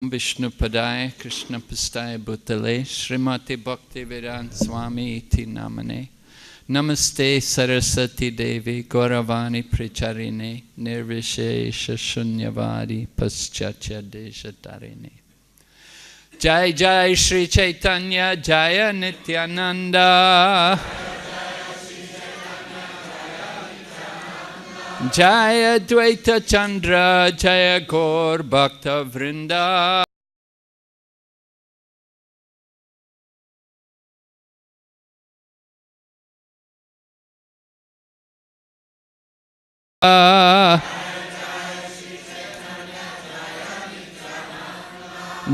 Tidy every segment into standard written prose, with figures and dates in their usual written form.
Vishnu Padaya Krishna Pastaya Bhutale Srimati Bhakti Vedanta Swami Iti Namane Namaste Saraswati Devi Gauravani Pricharine Nirvishesha Shunyavadi Paschatya Deshatarine Jai Jai Shri Chaitanya Jaya Nityananda Jaya Dvaita Chandra Jaya Gaur Bhakta Vrinda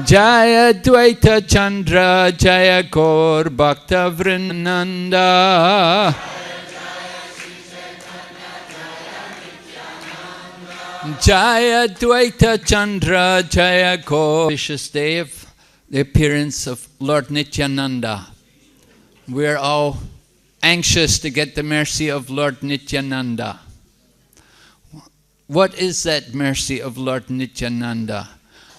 Jaya Dvaita Chandra Jaya Gaur Bhakta Vrinda Jaya Dvaita Chandra Jaya Gaur. Auspicious day of the appearance of Lord Nityananda. We are all anxious to get the mercy of Lord Nityananda. What is that mercy of Lord Nityananda?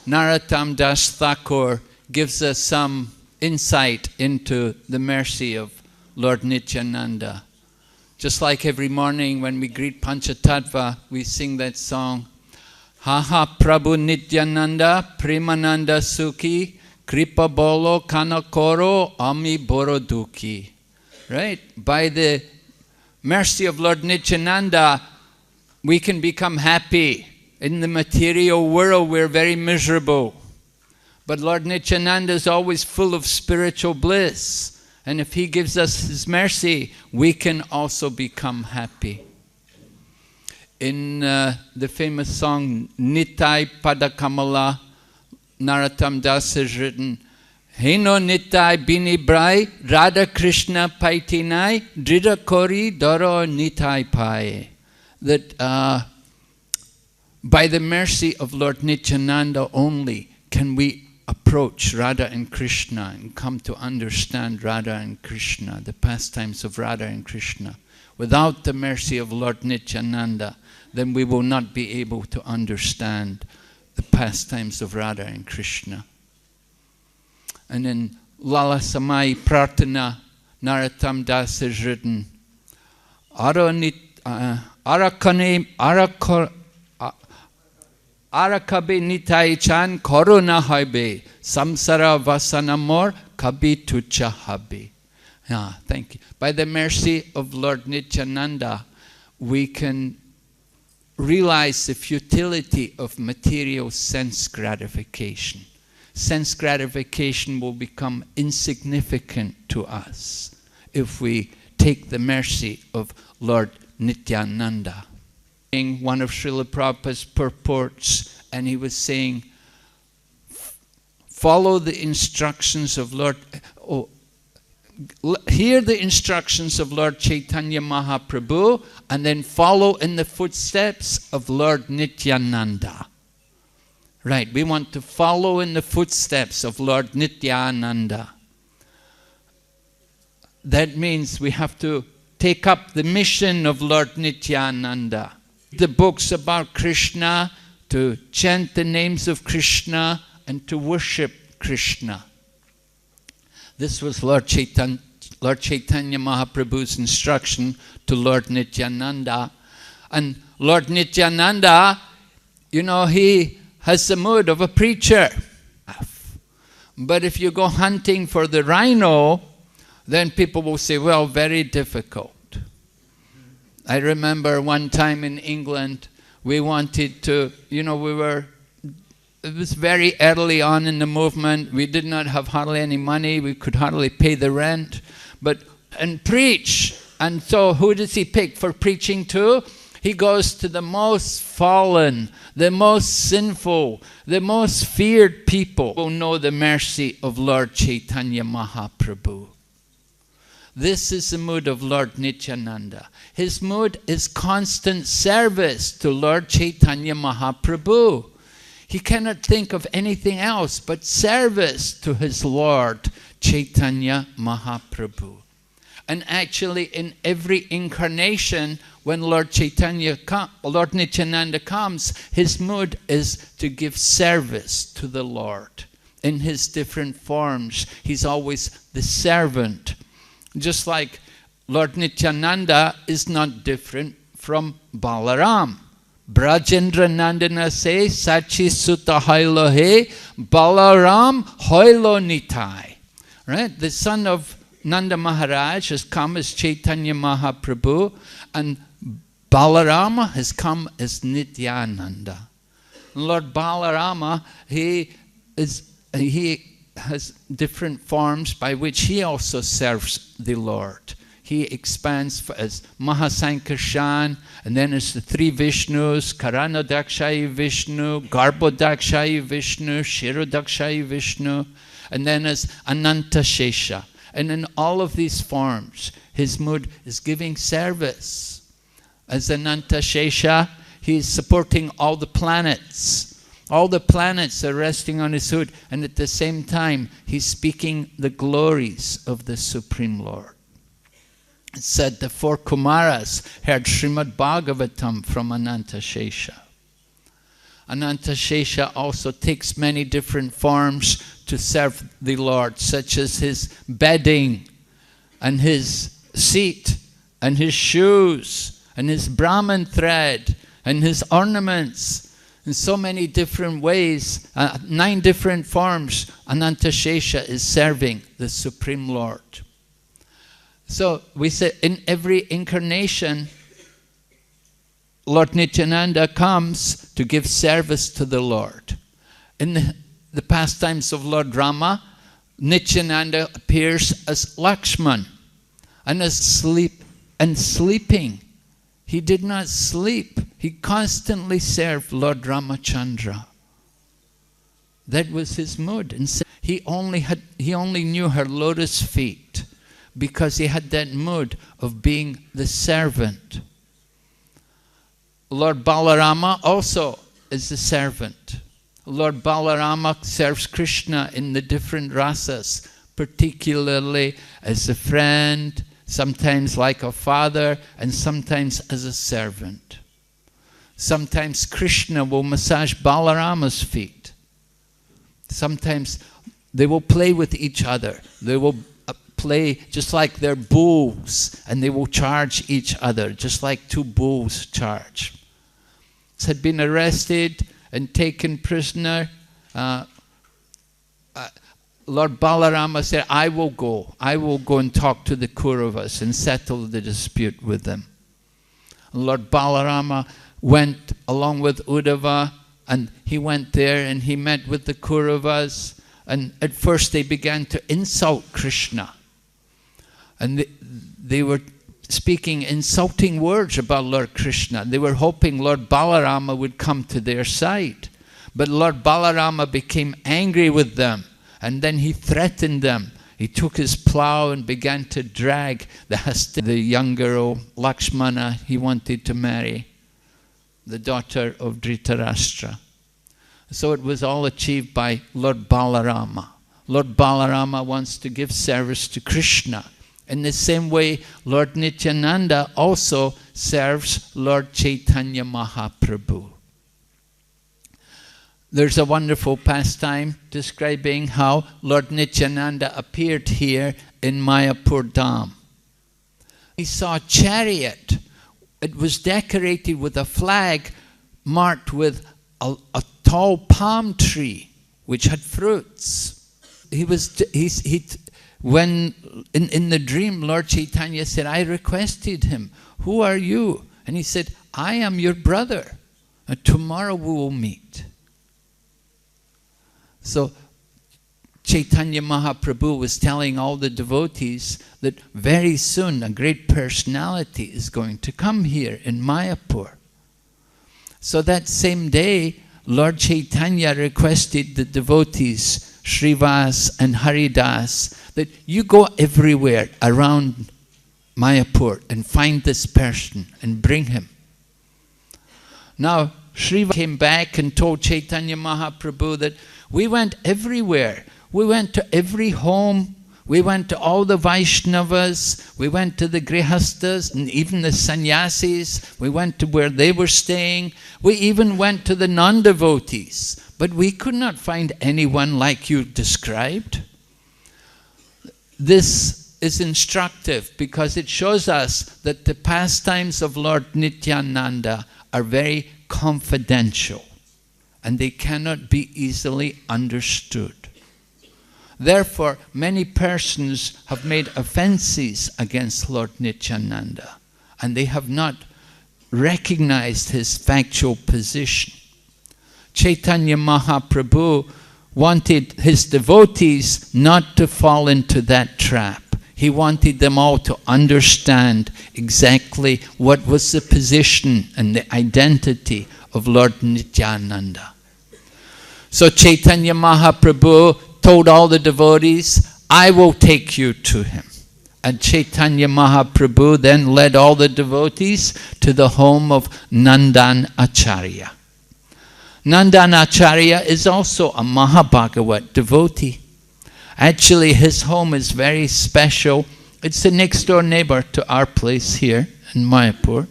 Narottam Das Thakur gives us some insight into the mercy of Lord Nityananda. Just like every morning when we greet Panchatattva, we sing that song, Ha ha Prabhu Nityananda, Premananda Sukhi, Kripa Bolo Kanakoro, Ami Boro Dukhi. Right? By the mercy of Lord Nityananda, we can become happy. In the material world, we're very miserable. But Lord Nityananda is always full of spiritual bliss. And if he gives us his mercy, we can also become happy. In the famous song, Nitai Padakamala, Narottam Das has written, Heno Nitai Bini Brai, Radha Krishna Paitinai, Drida Kori Doro Nitai Pai. That by the mercy of Lord Nityananda only can we approach Radha and Krishna and come to understand Radha and Krishna, the pastimes of Radha and Krishna. Without the mercy of Lord Nityananda, then we will not be able to understand the pastimes of Radha and Krishna. And in Lala Samai Prarthana, Narottam Das has written, Arakabe nitai chan korona haibe, samsara vasanamor kabi tucha habe. Yeah, thank you. By the mercy of Lord Nityananda, we can realize the futility of material sense gratification. Sense gratification will become insignificant to us if we take the mercy of Lord Nityananda. One of Srila Prabhupada's purports, and he was saying, follow the instructions of Lord, hear the instructions of Lord Chaitanya Mahaprabhu, and then follow in the footsteps of Lord Nityananda. Right, we want to follow in the footsteps of Lord Nityananda. That means we have to take up the mission of Lord Nityananda. The books about Krishna, to chant the names of Krishna, and to worship Krishna. This was Lord Chaitanya Mahaprabhu's instruction to Lord Nityananda. And Lord Nityananda, you know, he has the mood of a preacher. But if you go hunting for the rhino, then people will say, well, very difficult. I remember one time in England, we wanted to, you know, it was very early on in the movement. We did not have hardly any money. We could hardly pay the rent, and preach. And so who does he pick for preaching to? He goes to the most fallen, the most sinful, the most feared people who know the mercy of Lord Chaitanya Mahaprabhu. This is the mood of Lord Nityananda. His mood is constant service to Lord Chaitanya Mahaprabhu. He cannot think of anything else but service to his Lord Chaitanya Mahaprabhu. And actually in every incarnation, when Lord Nityananda comes, his mood is to give service to the Lord. In his different forms, he's always the servant. Just like Lord Nityananda is not different from Balaram. Brajendra Nandana se Sachi Sutta Hailo he Balaram Hoilo Nitai. Right? The son of Nanda Maharaj has come as Chaitanya Mahaprabhu, and Balarama has come as Nityananda. Lord Balarama, he has different forms by which he also serves the Lord. He expands as Mahasankarshan, and then as the three Vishnus, Karanodakshayi Vishnu, Garbodakshayi Vishnu, Shirodakshayi Vishnu, and then as Ananta Shesha. And in all of these forms, his mood is giving service. As Ananta Shesha, he is supporting all the planets. All the planets are resting on his hood, and at the same time, he's speaking the glories of the Supreme Lord. It said the four Kumaras heard Srimad Bhagavatam from Ananta Shesha. Ananta Shesha also takes many different forms to serve the Lord, such as his bedding, and his seat, and his shoes, and his Brahman thread, and his ornaments, in so many different ways, 9 different forms, Ananta Shesha is serving the Supreme Lord. So we say in every incarnation, Lord Nityananda comes to give service to the Lord. In the pastimes of Lord Rama, Nityananda appears as Lakshman, and as sleeping. He did not sleep. He constantly served Lord Ramachandra. That was his mood. And he only knew her lotus feet because he had that mood of being the servant. Lord Balarama also is the servant. Lord Balarama serves Krishna in the different rasas, particularly as a friend, sometimes like a father, and sometimes as a servant. Sometimes Krishna will massage Balarama's feet. Sometimes they will play with each other. They will play just like they're bulls, and they will charge each other, just like 2 bulls charge. Had been arrested and taken prisoner. Lord Balarama said, I will go and talk to the Kauravas and settle the dispute with them. Lord Balarama went along with Uddhava, and he went there and he met with the Kauravas, and at first they began to insult Krishna. And they were speaking insulting words about Lord Krishna. They were hoping Lord Balarama would come to their side. But Lord Balarama became angry with them, and then he threatened them. He took his plow and began to drag the young girl, Lakshmana, he wanted to marry, the daughter of Dhritarashtra. So it was all achieved by Lord Balarama. Lord Balarama wants to give service to Krishna. In the same way, Lord Nityananda also serves Lord Chaitanya Mahaprabhu. There's a wonderful pastime describing how Lord Nityananda appeared here in Mayapur Dham. He saw a chariot. It was decorated with a flag marked with a tall palm tree which had fruits. When in the dream, Lord Chaitanya said, I requested him, who are you? And he said, I am your brother, and tomorrow we will meet. So Chaitanya Mahaprabhu was telling all the devotees that very soon a great personality is going to come here in Mayapur. So that same day, Lord Chaitanya requested the devotees, Srivas and Haridas, that you go everywhere around Mayapur and find this person and bring him. Now, Srivas came back and told Chaitanya Mahaprabhu that we went everywhere. We went to every home. We went to all the Vaishnavas, we went to the Grihastas, and even the sannyasis. We went to where they were staying. We even went to the non-devotees. But we could not find anyone like you described. This is instructive because it shows us that the pastimes of Lord Nityananda are very confidential and they cannot be easily understood. Therefore, many persons have made offenses against Lord Nityananda and they have not recognized his factual position. Chaitanya Mahaprabhu wanted his devotees not to fall into that trap. He wanted them all to understand exactly what was the position and the identity of Lord Nityananda. So Chaitanya Mahaprabhu told all the devotees, I will take you to him. And Chaitanya Mahaprabhu then led all the devotees to the home of Nandan Acharya. Nandan Acharya is also a Mahabhagavat devotee. Actually, his home is very special. It's the next door neighbor to our place here in Mayapur.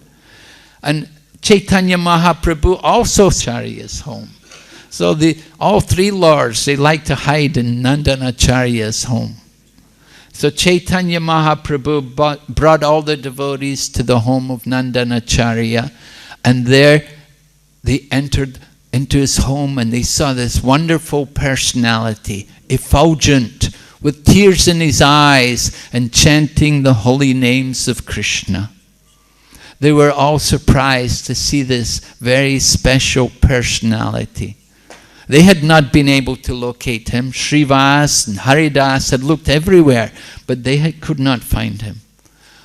And Chaitanya Mahaprabhu also Acharya's home. So all three lords, they like to hide in Nandan Acharya's home. So Chaitanya Mahaprabhu brought all the devotees to the home of Nandan Acharya, and there they entered into his home and they saw this wonderful personality, effulgent, with tears in his eyes and chanting the holy names of Krishna. They were all surprised to see this very special personality. They had not been able to locate him. Srivas and Haridas had looked everywhere, but they could not find him.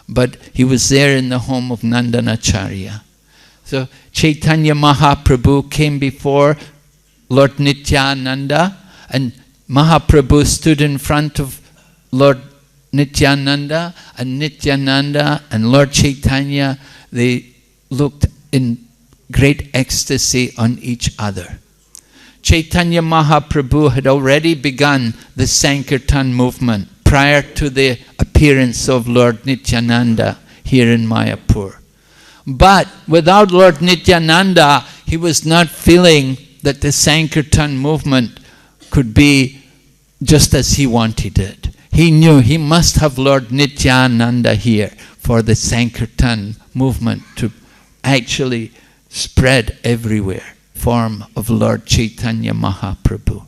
But he was there in the home of Nandan Acharya. So Chaitanya Mahaprabhu came before Lord Nityananda, and Mahaprabhu stood in front of Lord Nityananda, and Nityananda and Lord Chaitanya, they looked in great ecstasy on each other. Chaitanya Mahaprabhu had already begun the Sankirtan movement prior to the appearance of Lord Nityananda here in Mayapur. But without Lord Nityananda, he was not feeling that the Sankirtan movement could be just as he wanted it. He knew he must have Lord Nityananda here for the Sankirtan movement to actually spread everywhere. Form of Lord Chaitanya Mahaprabhu.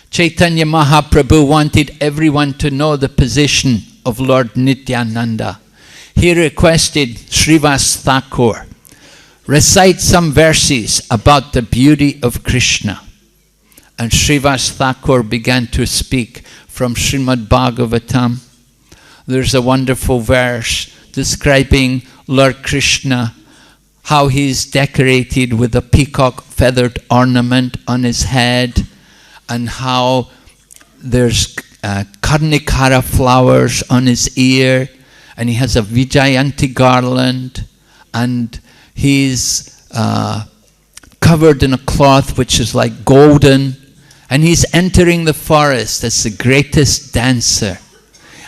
Chaitanya Mahaprabhu wanted everyone to know the position of Lord Nityananda. He requested Srivas Thakur recite some verses about the beauty of Krishna. And Srivas Thakur began to speak from Srimad Bhagavatam. There's a wonderful verse describing Lord Krishna, how he's decorated with a peacock feathered ornament on his head, and how there's karnikara flowers on his ear, and he has a Vijayanti garland, and he's covered in a cloth which is like golden, and he's entering the forest as the greatest dancer.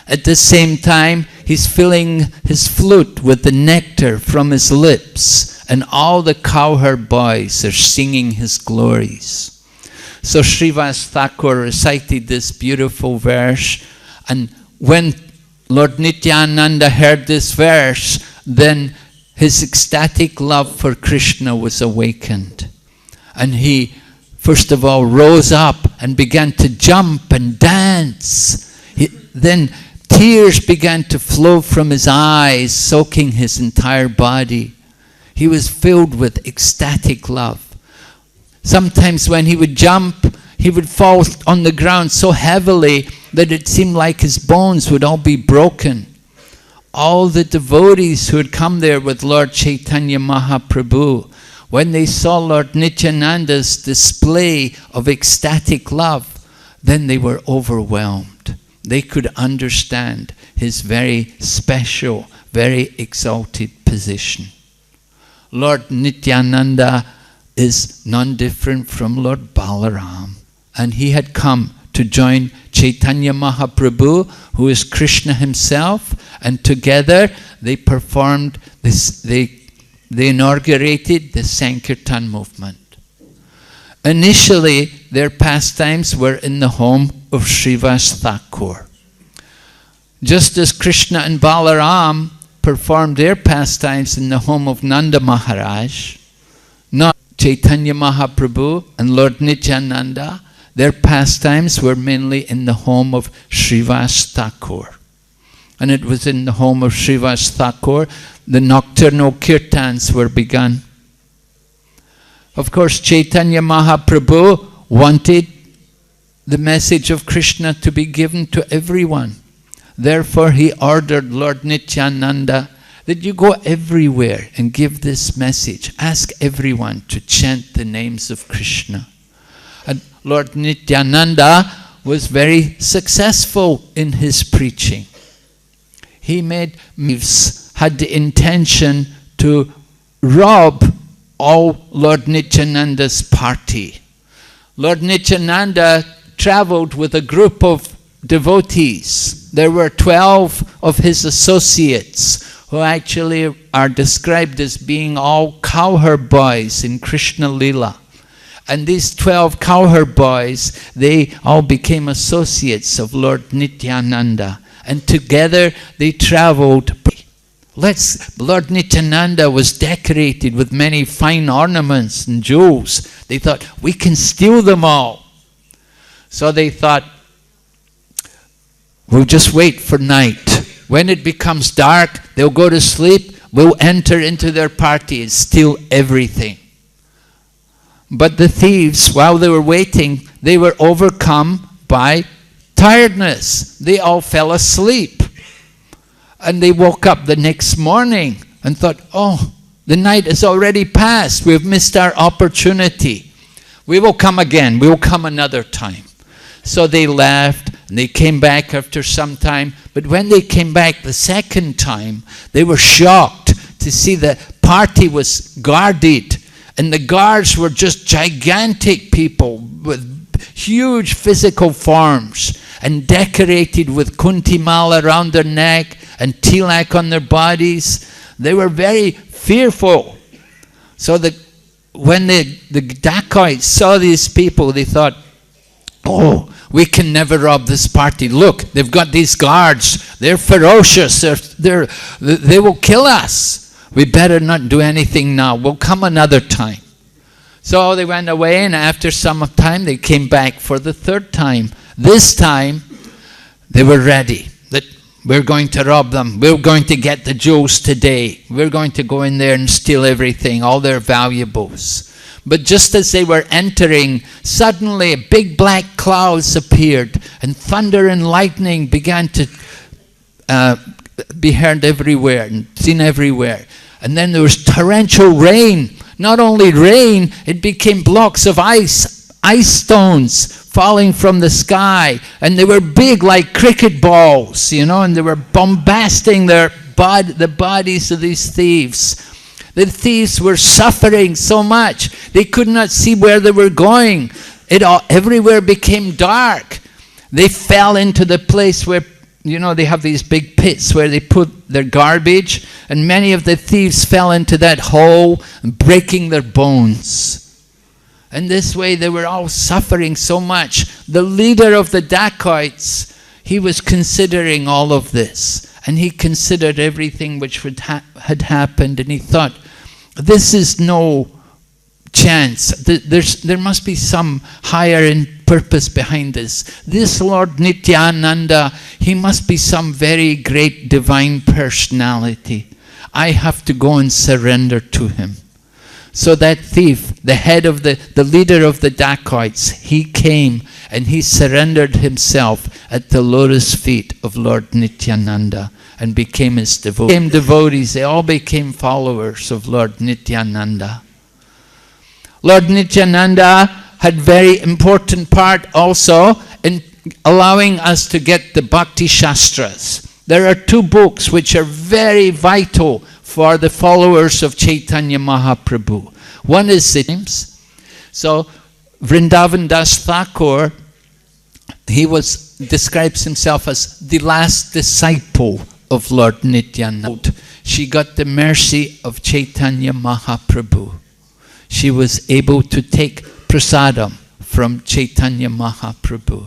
At the same time, he's filling his flute with the nectar from his lips, and all the cowherd boys are singing his glories. So Srivas Thakur recited this beautiful verse, and when Lord Nityananda heard this verse, then his ecstatic love for Krishna was awakened. And he, first of all, rose up and began to jump and dance. Then tears began to flow from his eyes, soaking his entire body. He was filled with ecstatic love. Sometimes when he would jump, he would fall on the ground so heavily that it seemed like his bones would all be broken. All the devotees who had come there with Lord Chaitanya Mahaprabhu, when they saw Lord Nityananda's display of ecstatic love, then they were overwhelmed. They could understand his very special, very exalted position. Lord Nityananda is none different from Lord Balaram, and he had come to join Chaitanya Mahaprabhu, who is Krishna himself, and together they performed this, they inaugurated the Sankirtan movement. Initially, their pastimes were in the home of Srivas Thakur. Just as Krishna and Balaram performed their pastimes in the home of Nanda Maharaj, not Chaitanya Mahaprabhu and Lord Nityananda, their pastimes were mainly in the home of Srivas Thakur. And it was in the home of Srivas Thakur the nocturnal kirtans were begun. Of course, Chaitanya Mahaprabhu wanted the message of Krishna to be given to everyone. Therefore, he ordered Lord Nityananda that you go everywhere and give this message. Ask everyone to chant the names of Krishna. And Lord Nityananda was very successful in his preaching. He had the intention to rob all Lord Nityananda's party. Lord Nityananda traveled with a group of devotees. There were 12 of his associates who actually are described as being all cowherd boys in Krishna Lila. And these 12 cowherd boys, they all became associates of Lord Nityananda. And together they traveled. Lord Nityananda was decorated with many fine ornaments and jewels. They thought, we can steal them all. So they thought, we'll just wait for night. When it becomes dark, they'll go to sleep. We'll enter into their party and steal everything. But the thieves, while they were waiting, they were overcome by tiredness. They all fell asleep. And they woke up the next morning and thought, oh, the night has already passed. We've missed our opportunity. We will come again. We will come another time. So they left and they came back after some time. But when they came back the second time, they were shocked to see the party was guarded. And the guards were just gigantic people with huge physical forms and decorated with kuntimala around their neck and tilak on their bodies. They were very fearful. So when the dacoits saw these people, they thought, oh, we can never rob this party. Look, they've got these guards. They're ferocious. They will kill us. We better not do anything now. We'll come another time. So they went away, and after some time, they came back for the third time. This time, they were ready. That we're going to rob them. We're going to get the jewels today. We're going to go in there and steal everything, all their valuables. But just as they were entering, suddenly big black clouds appeared, and thunder and lightning began to be heard everywhere and seen everywhere. And then there was torrential rain. Not only rain, it became blocks of ice stones falling from the sky. And they were big like cricket balls, you know, and they were bombasting the bodies of these thieves. The thieves were suffering so much, they could not see where they were going. Everywhere became dark. They fell into the place where, you know, they have these big pits where they put their garbage, and many of the thieves fell into that hole, breaking their bones. And this way they were all suffering so much. The leader of the dacoits, he was considering all of this, and he considered everything which had happened, and he thought, this is no chance. There must be some higher purpose behind this. This Lord Nityananda, he must be some very great divine personality. I have to go and surrender to him. So that thief, the head of the leader of the dacoits, he came and he surrendered himself at the lotus feet of Lord Nityananda and became his devotees. They all became followers of Lord Nityananda. Lord Nityananda had very important part also in allowing us to get the Bhakti Shastras. There are two books which are very vital for the followers of Chaitanya Mahaprabhu. One is the pastimes. So Vrindavan Das Thakur he describes himself as the last disciple of Lord Nityananda. She got the mercy of Chaitanya Mahaprabhu. She was able to take prasadam from Chaitanya Mahaprabhu.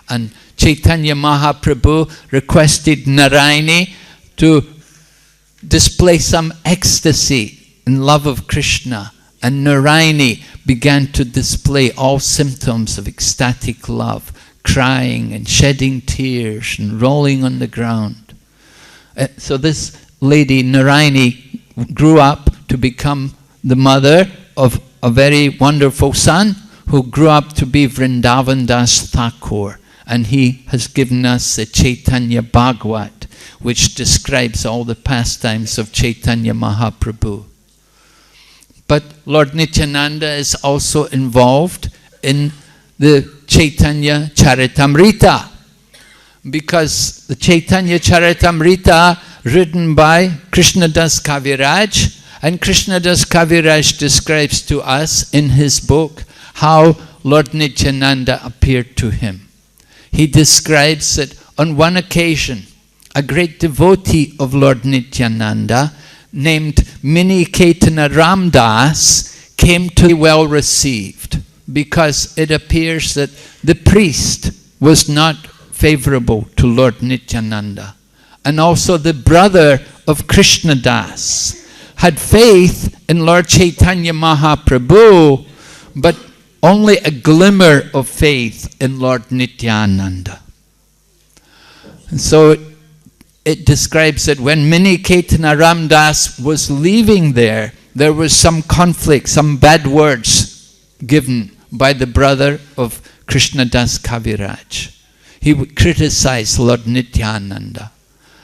And Chaitanya Mahaprabhu requested Narayani to display some ecstasy in love of Krishna. And Narayani began to display all symptoms of ecstatic love, crying and shedding tears and rolling on the ground. So this lady, Narayani, grew up to become the mother of a very wonderful son who grew up to be Vrindavan Das Thakur. And he has given us the Chaitanya Bhagavat, which describes all the pastimes of Chaitanya Mahaprabhu. But Lord Nityananda is also involved in the Chaitanya Charitamrita, because the Chaitanya Charitamrita, written by Krishnadas Kaviraj, and Krishnadas Kaviraj describes to us in his book how Lord Nityananda appeared to him. He describes that on one occasion, a great devotee of Lord Nityananda named Miniketana Ramdas came to be well received, because it appears that the priest was not favorable to Lord Nityananda. And also the brother of Krishnadas had faith in Lord Chaitanya Mahaprabhu, but only a glimmer of faith in Lord Nityananda. And so it describes that when Miniketana Ramdas was leaving there was some conflict, some bad words given by the brother of Krishnadas Kaviraj. He would criticize Lord Nityananda.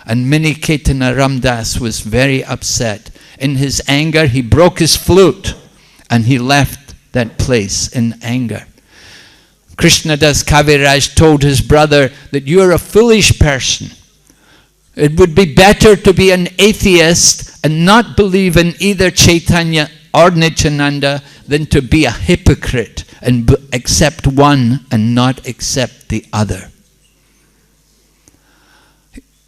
And Miniketana Ramdas was very upset. In his anger, he broke his flute and he left that place in anger. Krishnadas Kaviraj told his brother that you're a foolish person. It would be better to be an atheist and not believe in either Chaitanya or Nityananda than to be a hypocrite and accept one and not accept the other.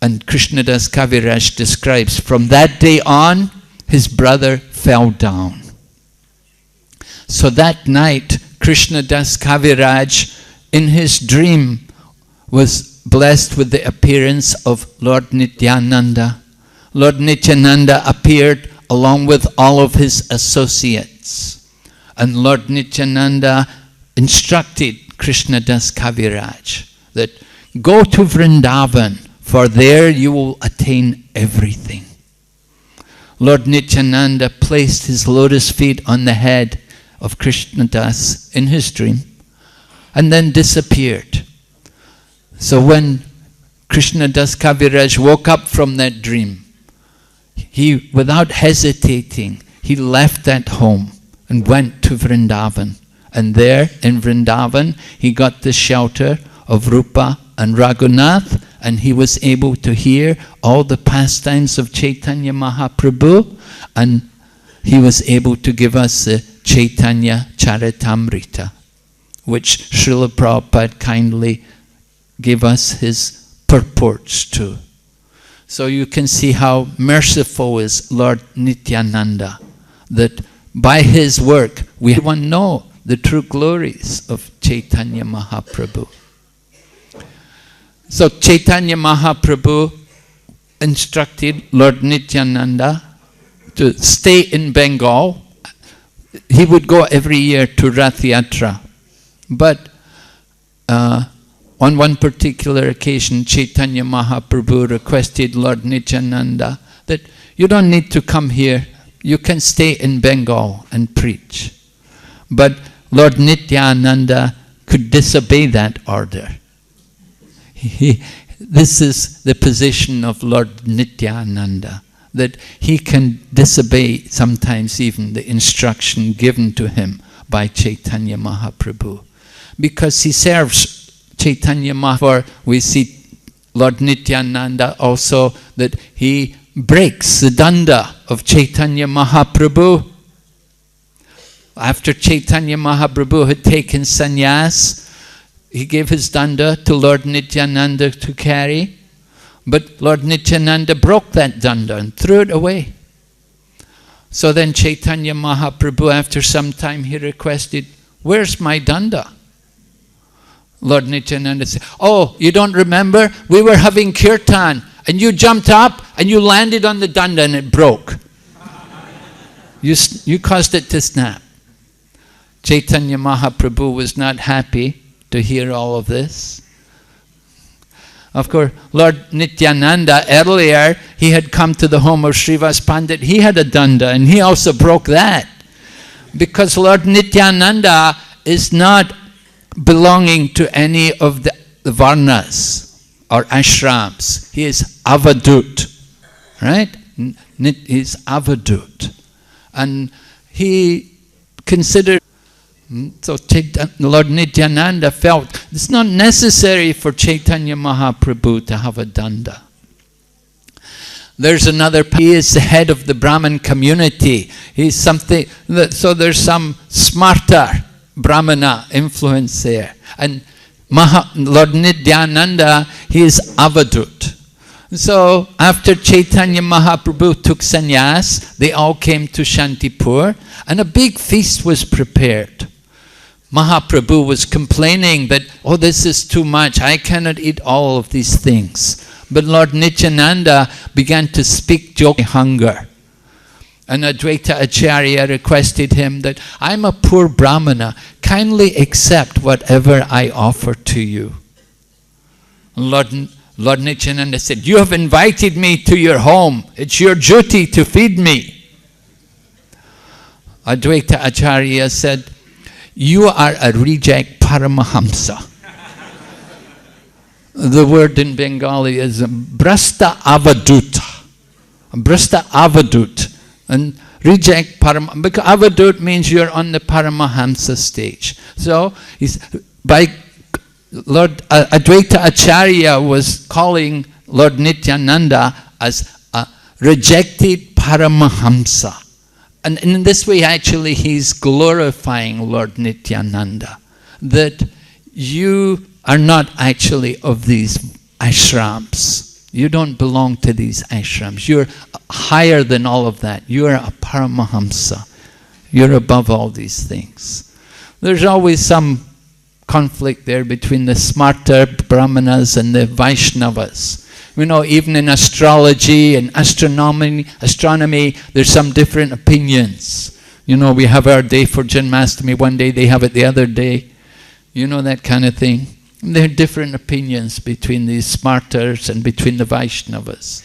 And Krishnadas Kaviraj describes, from that day on, his brother fell down. So that night, Krishnadas Kaviraj, in his dream, was blessed with the appearance of Lord Nityananda. Lord Nityananda appeared along with all of his associates. And Lord Nityananda instructed Krishnadas Kaviraj that go to Vrindavan, for there you will attain everything. Lord Nityananda placed his lotus feet on the head of Krishnadas in his dream and then disappeared. So when Krishnadas Kaviraj woke up from that dream, he, without hesitating, he left that home and went to Vrindavan. And there in Vrindavan, he got the shelter of Rupa and Raghunath, and he was able to hear all the pastimes of Chaitanya Mahaprabhu, and he was able to give us the Chaitanya Charitamrita, which Srila Prabhupada kindly gave us his purports to. So you can see how merciful is Lord Nityananda, that by his work we know the true glories of Chaitanya Mahaprabhu. So Chaitanya Mahaprabhu instructed Lord Nityananda to stay in Bengal. He would go every year to Rath Yatra. But on one particular occasion, Chaitanya Mahaprabhu requested Lord Nityananda that you don't need to come here, you can stay in Bengal and preach. But Lord Nityananda could disobey that order. This is the position of Lord Nityananda, that he can disobey sometimes even the instruction given to him by Chaitanya Mahaprabhu. Because he serves Chaitanya Mahaprabhu, we see Lord Nityananda also that he breaks the danda of Chaitanya Mahaprabhu. After Chaitanya Mahaprabhu had taken sannyas, he gave his danda to Lord Nityananda to carry, but Lord Nityananda broke that danda and threw it away. So then Chaitanya Mahaprabhu, after some time, he requested, "Where's my danda?" Lord Nityananda said, "Oh, you don't remember? We were having kirtan and you jumped up and you landed on the danda and it broke. You caused it to snap." Chaitanya Mahaprabhu was not happy to hear all of this. Of course, Lord Nityananda, earlier, he had come to the home of Srivas Pandit. He had a danda and he also broke that. Because Lord Nityananda is not belonging to any of the Varnas or ashrams. He is avadut, right? He is avadut. And he considered, so Lord Nityananda felt it's not necessary for Chaitanya Mahaprabhu to have a danda. There's another, he is the head of the Brahmin community. He's something, so there's some smarter Brahmana influence there. And Lord Nityananda, he is avadut. So after Chaitanya Mahaprabhu took sannyas, they all came to Shantipur and a big feast was prepared. Mahaprabhu was complaining that, "Oh, this is too much, I cannot eat all of these things." But Lord Nityananda began to speak joke hunger. And Advaita Acharya requested him that, "I'm a poor Brahmana, kindly accept whatever I offer to you." Lord Nityananda said, "You have invited me to your home, it's your duty to feed me." Advaita Acharya said, "You are a reject Paramahamsa." The word in Bengali is Brasta Avaduta. Brasta Avadut. And reject Paramahamsa. Because Avadut means you're on the Paramahamsa stage. So, by Lord Advaita Acharya was calling Lord Nityananda as a rejected Paramahamsa. And in this way, actually, he's glorifying Lord Nityananda, that you are not actually of these ashrams. You don't belong to these ashrams. You're higher than all of that. You are a Paramahamsa. You're above all these things. There's always some conflict there between the smarter Brahmanas and the Vaishnavas. You know, even in astrology and astronomy, there's some different opinions. You know, we have our day for Janmashtami, one day they have it the other day. You know, that kind of thing. And there are different opinions between these smarters and between the Vaishnavas.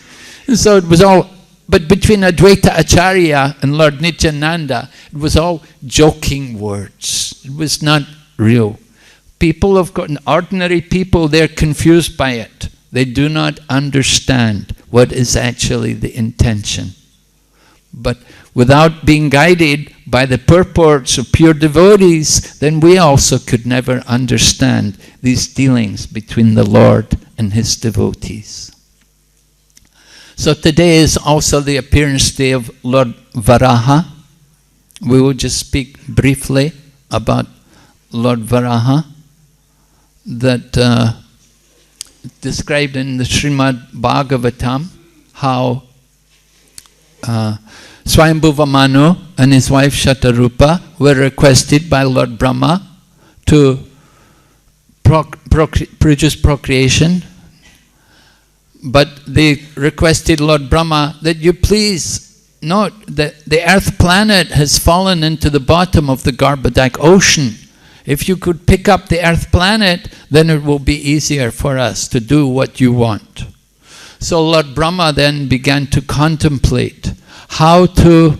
And so it was all, but between Advaita Acharya and Lord Nityananda, it was all joking words. It was not real. People of God, ordinary people, they're confused by it. They do not understand what is actually the intention. But without being guided by the purports of pure devotees, then we also could never understand these dealings between the Lord and his devotees. So today is also the appearance day of Lord Varaha. We will just speak briefly about Lord Varaha, that described in the Srimad Bhagavatam, how Swayambhuva Manu and his wife Shatarupa were requested by Lord Brahma to produce procreation, but they requested Lord Brahma that you please note that the earth planet has fallen into the bottom of the Garbhodak ocean. If you could pick up the earth planet, then it will be easier for us to do what you want. So Lord Brahma then began to contemplate how to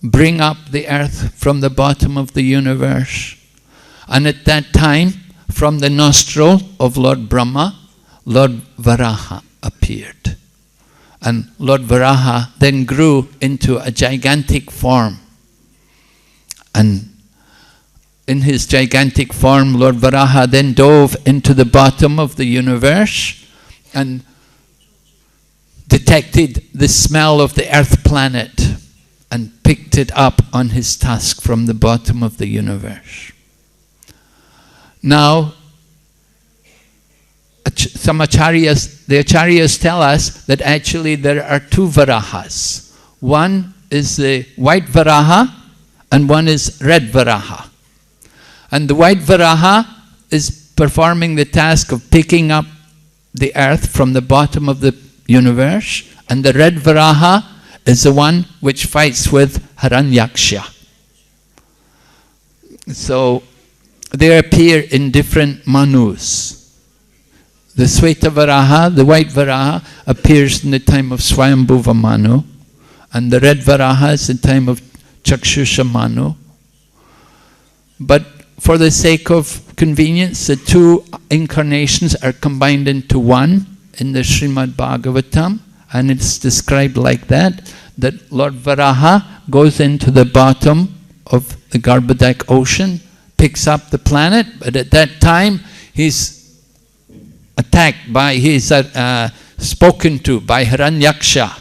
bring up the earth from the bottom of the universe. And at that time, from the nostril of Lord Brahma, Lord Varaha appeared. And Lord Varaha then grew into a gigantic form. And in his gigantic form, Lord Varaha then dove into the bottom of the universe and detected the smell of the earth planet and picked it up on his tusk from the bottom of the universe. Now, some acharyas, the acharyas tell us that actually there are two Varahas. One is the white Varaha and one is red Varaha. And the white Varaha is performing the task of picking up the earth from the bottom of the universe, and the red Varaha is the one which fights with Hiranyaksha. So they appear in different manus. The Sweta Varaha, the white Varaha, appears in the time of Swayambhuva Manu, and the red Varaha is in the time of Chakshusha Manu. But for the sake of convenience, the two incarnations are combined into one in the Srimad Bhagavatam, and it's described like that Lord Varaha goes into the bottom of the Garbhodak ocean, picks up the planet, but at that time he's attacked by, he's spoken to by Hiranyaksha,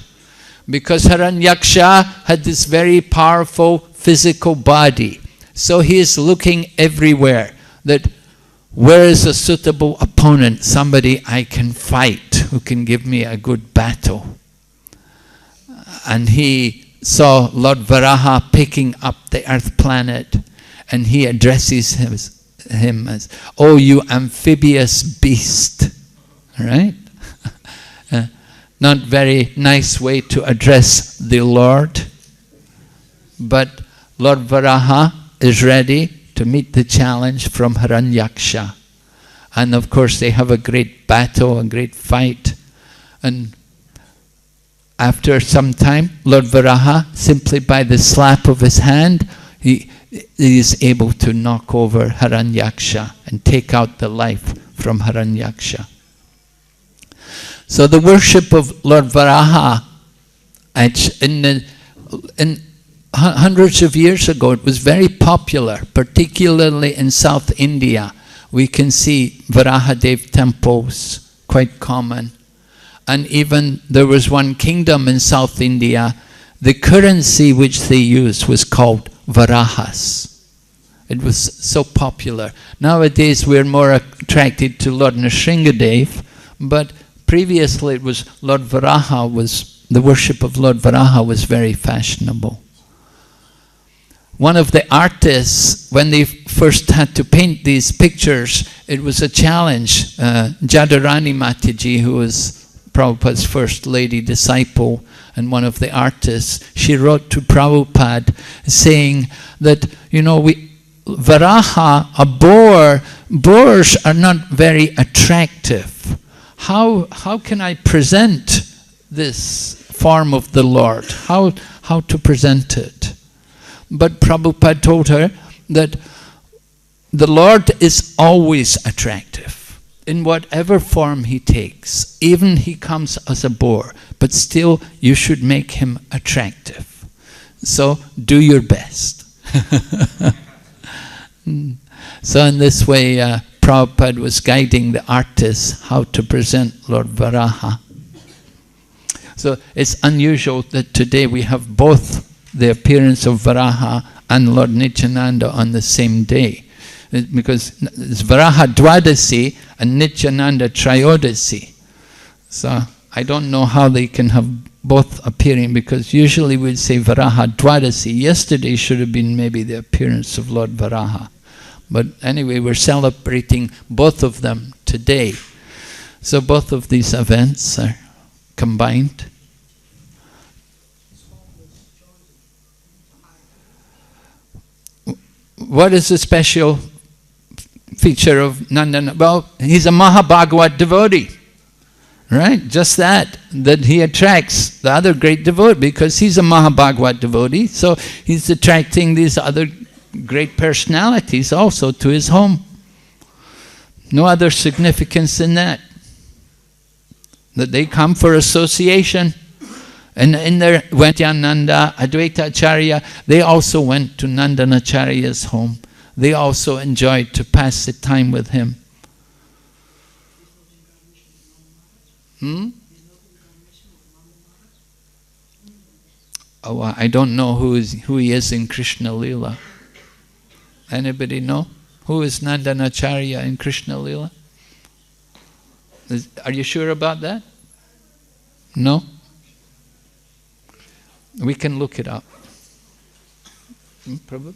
because Hiranyaksha had this very powerful physical body. So he is looking everywhere, that where is a suitable opponent, somebody I can fight, who can give me a good battle. And he saw Lord Varaha picking up the earth planet, and he addresses him as, "Oh, you amphibious beast," right? Not very nice way to address the Lord, but Lord Varaha is ready to meet the challenge from Hiranyaksha. And of course they have a great battle, a great fight. And after some time, Lord Varaha, simply by the slap of his hand, he is able to knock over Hiranyaksha and take out the life from Hiranyaksha. So the worship of Lord Varaha, in hundreds of years ago, it was very popular, particularly in South India. We can see Varahadev temples, quite common. And even there was one kingdom in South India, the currency which they used was called Varahas. It was so popular. Nowadays we're more attracted to Lord Nrsingadev, but previously it was Lord Varaha the worship of Lord Varaha was very fashionable. One of the artists, when they first had to paint these pictures, it was a challenge. Jadharani Mataji, who was Prabhupada's first lady disciple and one of the artists, she wrote to Prabhupada saying that, you know, Varaha, a boar, boars are not very attractive. How can I present this form of the Lord? How to present it? But Prabhupada told her that the Lord is always attractive, in whatever form he takes. Even he comes as a boar, but still you should make him attractive. So do your best. So in this way, Prabhupada was guiding the artists how to present Lord Varaha. So it's unusual that today we have both the appearance of Varaha and Lord Nityananda on the same day. Because it's Varaha Dwadasi and Nityananda Trayodashi. So I don't know how they can have both appearing, because usually we'd say Varaha Dwadasi. Yesterday should have been maybe the appearance of Lord Varaha. But anyway, we're celebrating both of them today. So both of these events are combined. What is the special feature of Nanda? Well, he's a Mahabhagavat devotee, right? Just that he attracts the other great devotee, because he's a Mahabhagavat devotee, so he's attracting these other great personalities also to his home. No other significance in that. That they come for association. And in their Nityananda, Advaita Acharya, they also went to Nandanacharya's home. They also enjoyed to pass the time with him. Oh, I don't know who he is in Krishna Lila. Anybody know? Who is Nandanacharya in Krishna Lila? Are you sure about that? No? We can look it up. Prabhu?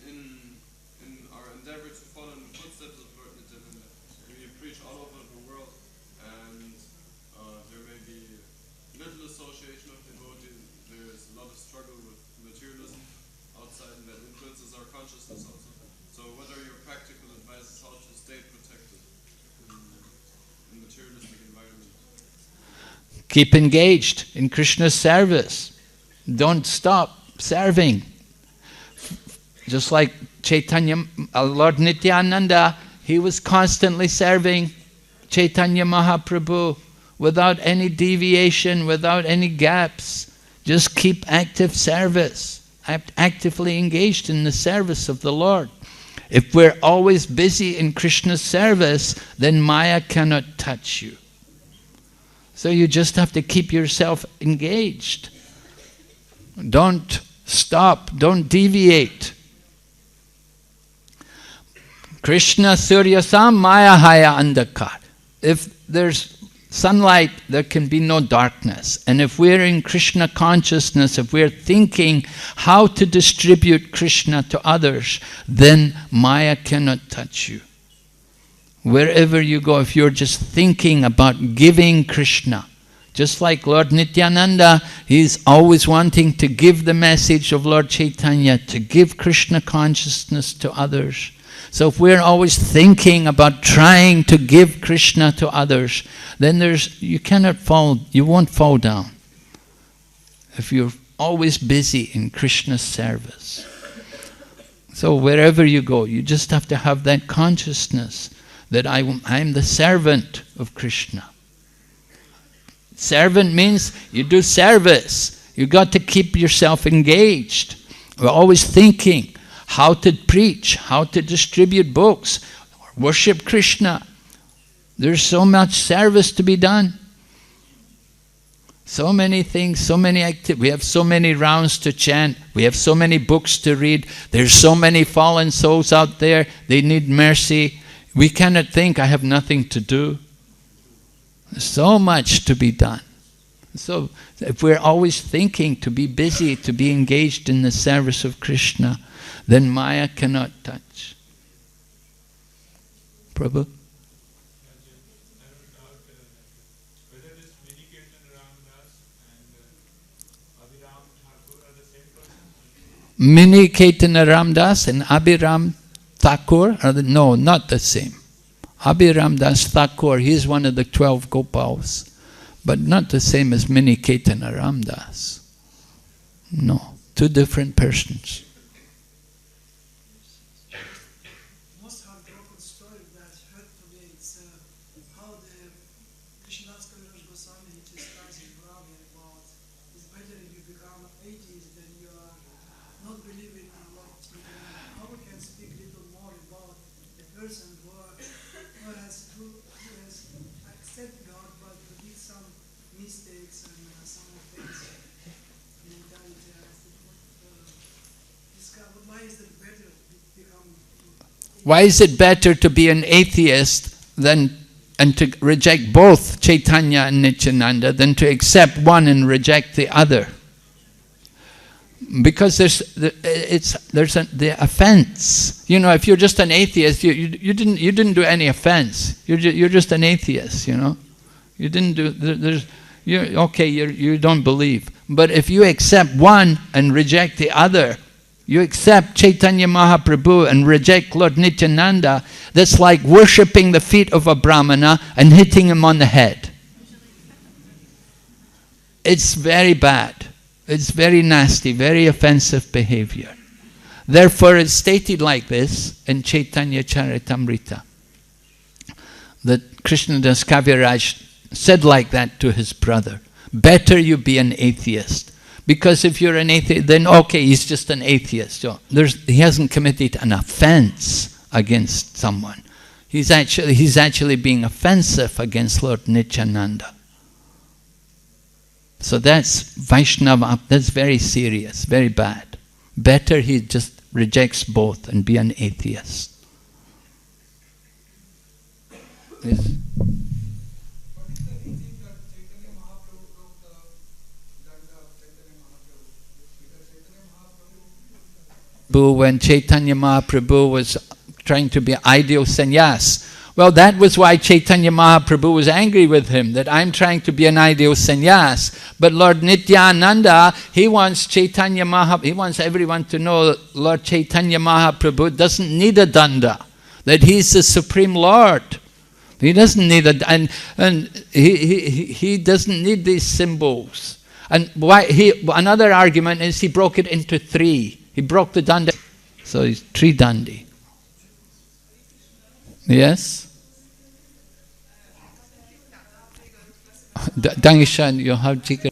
In our endeavor to follow in the footsteps of Lord Nityananda, we preach all over the world, and there may be little association of devotees. There's a lot of struggle with materialism outside, and that influences our consciousness also. So what are your practical advice how to stay protected in materialistic environment? Keep engaged in Krishna's service. Don't stop serving. Just like Lord Nityananda, he was constantly serving Chaitanya Mahaprabhu without any deviation, without any gaps. Just keep active service, actively engaged in the service of the Lord. If we're always busy in Krishna's service, then Maya cannot touch you. So you just have to keep yourself engaged. Don't stop, don't deviate. Krishna Suryasam Maya Haya Andakar. If there's sunlight, there can be no darkness. And if we're in Krishna consciousness, if we're thinking how to distribute Krishna to others, then Maya cannot touch you. Wherever you go, if you're just thinking about giving Krishna, just like Lord Nityananda, he's always wanting to give the message of Lord Chaitanya, to give Krishna consciousness to others. So if we're always thinking about trying to give Krishna to others, then you won't fall down. If you're always busy in Krishna's service. So wherever you go, you just have to have that consciousness that I'm the servant of Krishna. Servant means you do service. You got to keep yourself engaged. We're always thinking how to preach, how to distribute books, worship Krishna. There's so much service to be done. So many things, so many activities. We have so many rounds to chant. We have so many books to read. There's so many fallen souls out there. They need mercy. We cannot think, I have nothing to do. There's so much to be done. So if we're always thinking to be busy, to be engaged in the service of Krishna, then Maya cannot touch. Prabhu? Whether this Mini Caitanya Ramdas and Abhiram Thakur are no, not the same. Abhiram Das Thakur, he is one of the 12 Gopals, but not the same as Mini Caitanya Ramdas. No, two different persons. Most heartbroken story that I heard today is how the Krishnas Goswami discussed in Varaha about it's better if you become atheist than you are not believing in Lord Nityananda. How we can speak a little more about the person who has accepted God but did some mistakes and some things in mentality. Why is it better to become? Why is it better to be an atheist and to reject both Chaitanya and Nityananda than to accept one and reject the other? Because there's the offense. You know, if you're just an atheist, you didn't do any offense. You're just an atheist. You know, you didn't do. You don't believe. But if you accept one and reject the other, you accept Chaitanya Mahaprabhu and reject Lord Nityananda, that's like worshipping the feet of a Brahmana and hitting him on the head. It's very bad. It's very nasty, very offensive behavior. Therefore, it's stated like this in Chaitanya Charitamrita, that Krishnadas Kaviraj said like that to his brother. Better you be an atheist. Because if you're an atheist, then okay, he's just an atheist. So he hasn't committed an offense against someone. He's actually being offensive against Lord Nityananda. So that's Vaishnava, that's very serious, very bad. Better he just rejects both and be an atheist. Yes. When Chaitanya Mahaprabhu was trying to be ideal sannyas, well, that was why Chaitanya Mahaprabhu was angry with him, that I'm trying to be an ideal sannyas. But Lord Nityananda, he wants he wants everyone to know that Lord Chaitanya Mahaprabhu doesn't need a danda, that he's the Supreme Lord. He doesn't need and he doesn't need these symbols. And another argument is he broke it into three. He broke the danda, so he's three dandi. Yes? Dangishan, you have chicken.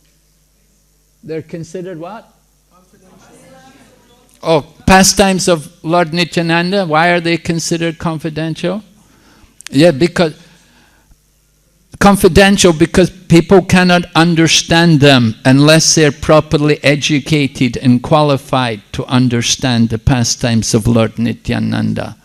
They're considered what? Oh, pastimes of Lord Nityananda. Why are they considered confidential? Yeah, because people cannot understand them unless they're properly educated and qualified to understand the pastimes of Lord Nityananda.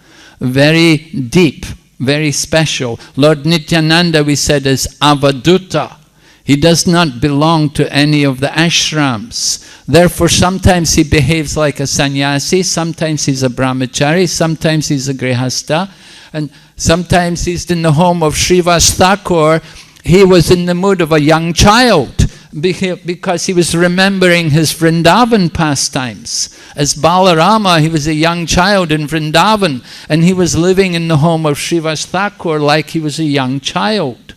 Very deep, very special. Lord Nityananda, we said, is avaduta. He does not belong to any of the ashrams. Therefore, sometimes he behaves like a sannyasi, sometimes he's a brahmachari, sometimes he's a grihastha, and sometimes he's in the home of Srivas Thakur. He was in the mood of a young child because he was remembering his Vrindavan pastimes. As Balarama, he was a young child in Vrindavan, and he was living in the home of Srivas Thakur like he was a young child.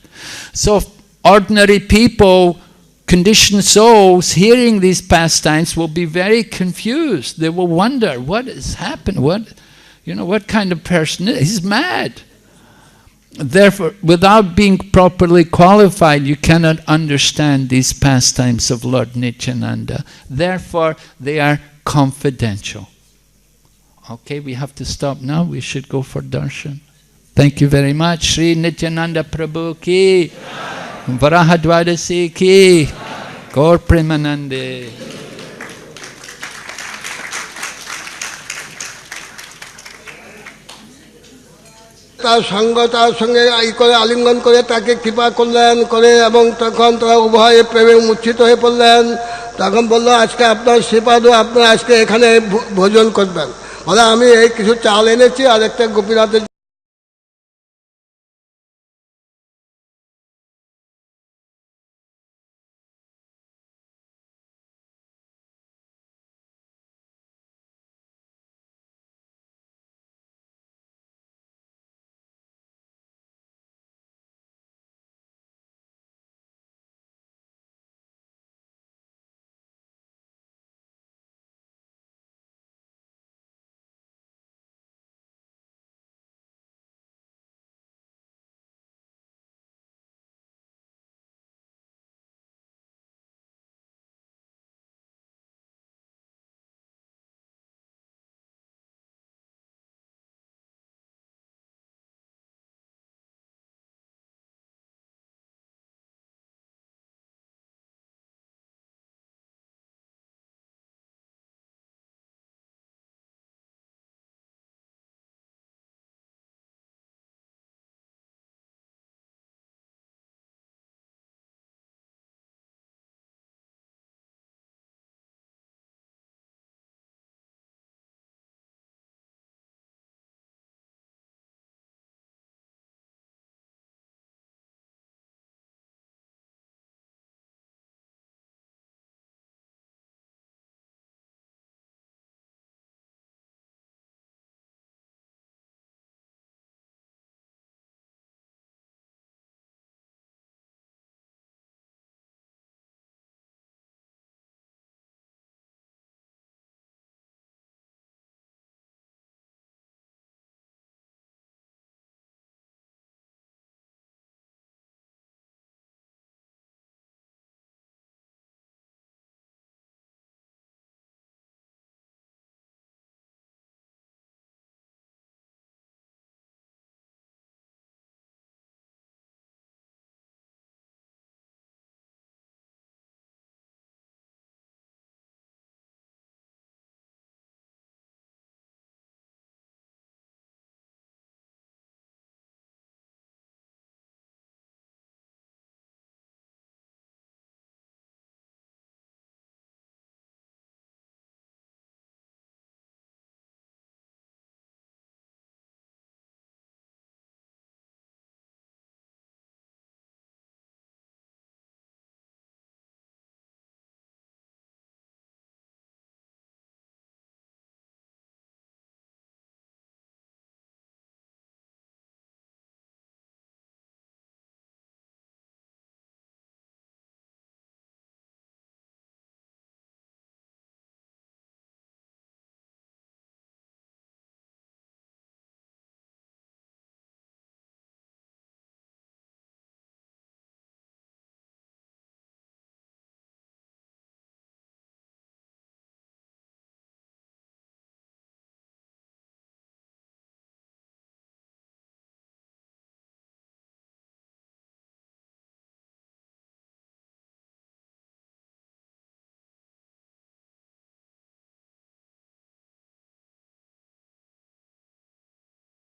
So ordinary people, conditioned souls, hearing these pastimes will be very confused. They will wonder, what has happened? What kind of person is he? He's mad. Therefore, without being properly qualified, you cannot understand these pastimes of Lord Nityananda. Therefore, they are confidential. Okay, we have to stop now. We should go for darshan. Thank you very much. Sri Nityananda Prabhu ki, Varaha Dwadasi ki, Gaur Premanande. তার সঙ্গে আলিঙ্গন করে তাকে কৃপা করলেন করে এবং তখন তারা উভয়ে প্রেমে মূর্ছিত হয়ে পড়লেন। তখন বলল, আজকে আপনার শ্রীপাদ, আপনারা আজকে এখানে ভোজন করবেন। বলে, আমি এই কিছু চাল এনেছি আর একটা গোপীনাথের